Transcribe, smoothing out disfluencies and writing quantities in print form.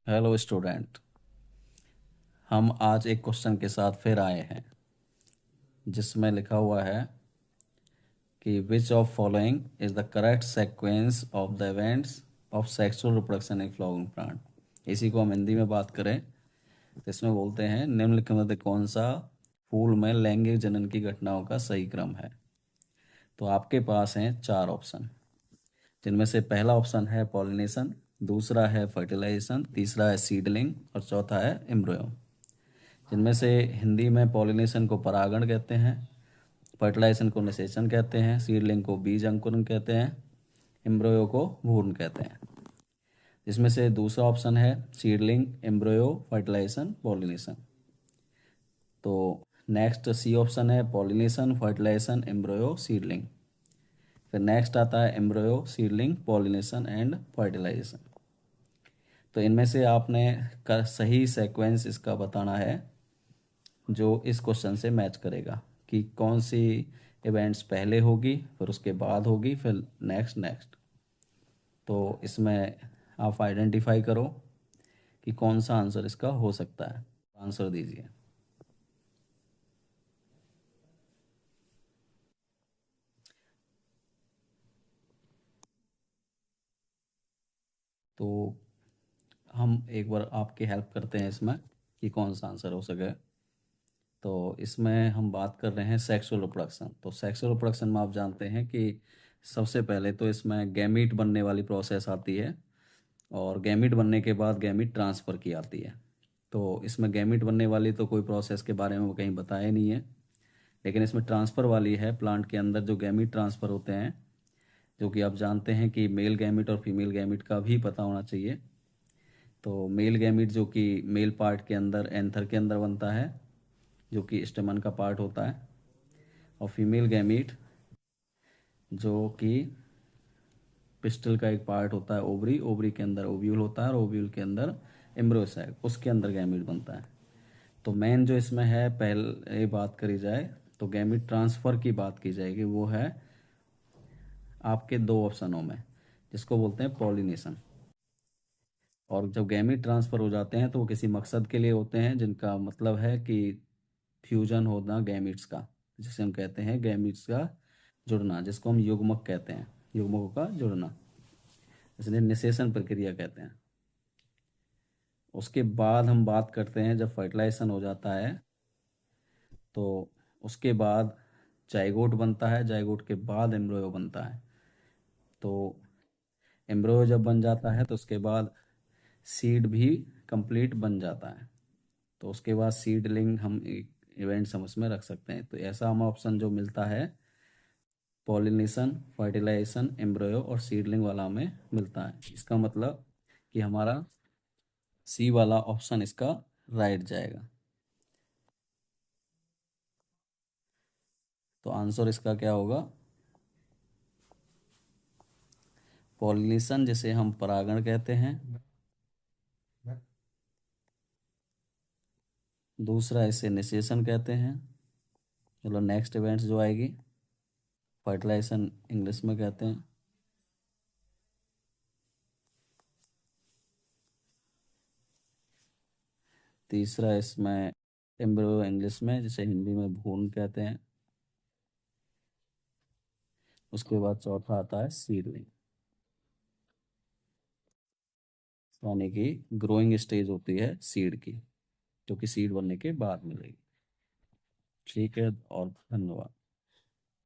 Hello student. हम आज एक क्वेश्चन के साथ फिर आए हैं जिसमें लिखा हुआ है कि which of following is the correct sequence of the events of sexual reproduction in flowering plant. इसी को हम हिंदी में बात करें तो इसमें बोलते हैं निम्नलिखित में से कौन सा फूल में लैंगिक जनन की घटनाओं का सही क्रम है। तो आपके पास हैं चार ऑप्शन, जिनमें से पहला ऑप्शन है पॉलिनेशन, दूसरा है फर्टिलाइजेशन, तीसरा है सीडलिंग और चौथा है एम्ब्रियो। जिनमें से हिंदी में पॉलिनेशन को परागण कहते हैं, फर्टिलाइजेशन को निषेचन कहते हैं, सीडलिंग को बीज अंकुरण कहते हैं, एम्ब्रियो को भ्रूण कहते हैं। जिसमें से दूसरा ऑप्शन है सीडलिंग, एम्ब्रियो, फर्टिलाइजेशन, पॉलिनेशन। तो नेक्स्ट सी ऑप्शन है पॉलिनेशन, फर्टिलाइजेशन, एम्ब्रियो, सीडलिंग। फिर नेक्स्ट आता है embryo, seedling, pollination and fertilisation. तो इनमें से आपने का सही सीक्वेंस इसका बताना है जो इस क्वेश्चन से मैच करेगा कि कौन सी इवेंट्स पहले होगी, फिर उसके बाद होगी, फिर नेक्स्ट नेक्स्ट। तो इसमें आप आइडेंटिफाई करो कि कौन सा आंसर इसका हो सकता है। आंसर दीजिए। तो हम एक बार आपकी हेल्प करते हैं इसमें कि कौन सा आंसर हो सके। तो इसमें हम बात कर रहे हैं सेक्सुअल रिप्रोडक्शन। तो सेक्सुअल रिप्रोडक्शन में आप जानते हैं कि सबसे पहले तो इसमें गैमीट बनने वाली प्रोसेस आती है और गैमीट बनने के बाद गैमीट ट्रांसफ़र की आती है। तो इसमें गैमीट बनने वाली तो कोई प्रोसेस के बारे में वो कहीं बताया नहीं है, लेकिन इसमें ट्रांसफ़र वाली है। प्लांट के अंदर जो गैमीट ट्रांसफ़र होते हैं, जो कि आप जानते हैं कि मेल गैमीट और फीमेल गैमीट का भी पता होना चाहिए। तो मेल गैमीट जो कि मेल पार्ट के अंदर एंथर के अंदर बनता है, जो कि स्टेमन का पार्ट होता है, और फीमेल गैमीट जो कि पिस्टल का एक पार्ट होता है, ओवरी, ओवरी के अंदर ओव्यूल होता है और ओव्यूल के अंदर एम्ब्रियो सैक, उसके अंदर गैमीट बनता है। तो मेन जो इसमें है, पहले बात करी जाए तो गैमीट ट्रांसफ़र की बात की जाएगी, वो है आपके दो ऑप्शनों में, जिसको बोलते हैं पॉलिनेशन। और जब गैमीट ट्रांसफ़र हो जाते हैं तो वो किसी मकसद के लिए होते हैं, जिनका मतलब है कि फ्यूजन होना गैमीट्स का, जिसे हम कहते हैं गैमीट्स का जुड़ना, जिसको हम युग्मक कहते हैं, युग्मकों का जुड़ना, इसलिए निषेचन प्रक्रिया कहते हैं। उसके बाद हम बात करते हैं जब फर्टिलाइजेशन हो जाता है तो उसके बाद जाइगोट बनता है, जाइगोट के बाद एम्ब्रियो बनता है। तो एम्ब्रियो जब बन जाता है तो उसके बाद सीड भी कंप्लीट बन जाता है। तो उसके बाद सीडलिंग हम एक इवेंट हम उसमें रख सकते हैं। तो ऐसा हम ऑप्शन जो मिलता है पॉलिनेशन, फर्टिलाइजेशन, एम्ब्रियो और सीडलिंग वाला हमें मिलता है। इसका मतलब कि हमारा सी वाला ऑप्शन इसका राइट जाएगा। तो आंसर इसका क्या होगा? पॉलिनेशन जिसे हम परागण कहते हैं, दूसरा इसे निषेचन कहते हैं। चलो नेक्स्ट इवेंट्स जो आएगी, फर्टिलाइजेशन इंग्लिश में कहते हैं। तीसरा इसमें एम्ब्रियो इंग्लिश में, जिसे हिंदी में भ्रूण कहते हैं। उसके बाद चौथा आता है सीडलिंग, यानी कि ग्रोइंग स्टेज होती है सीड की, जो कि सीड बनने के बाद मिलेगी। ठीक है, और धन्यवाद।